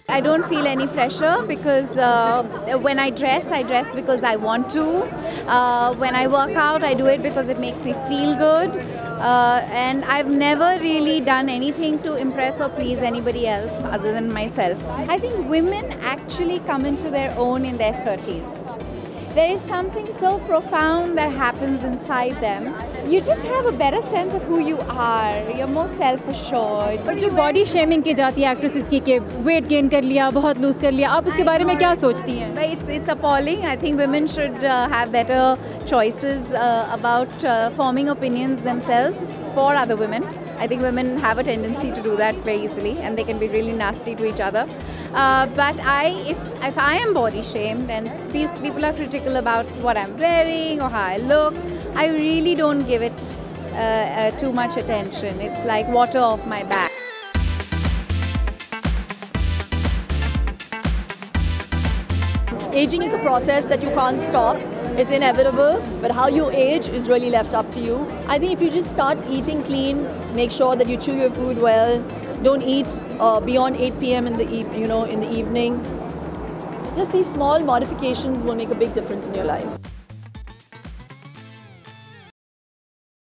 I don't feel any pressure because when I dress because I want to. When I work out, I do it because it makes me feel good. And I've never really done anything to impress or please anybody else other than myself. I think women actually come into their own in their 30s. There is something so profound that happens inside them. You just have a better sense of who you are. You're more self-assured. और जो body shaming की जाती है actresses की कि weight gain कर लिया, बहुत लूज कर लिया, आप उसके बारे में क्या सोचती हैं? It's appalling. I think women should have better choices about forming opinions themselves for other women. I think women have a tendency to do that very easily, and they can be really nasty to each other. But if I am body shamed and people are critical about what I'm wearing or how I look, I really don't give it too much attention. It's like water off my back. Aging is a process that you can't stop. It's inevitable, but how you age is really left up to you. I think if you just start eating clean, make sure that you chew your food well, don't eat beyond 8 p.m. in the evening. Just these small modifications will make a big difference in your life.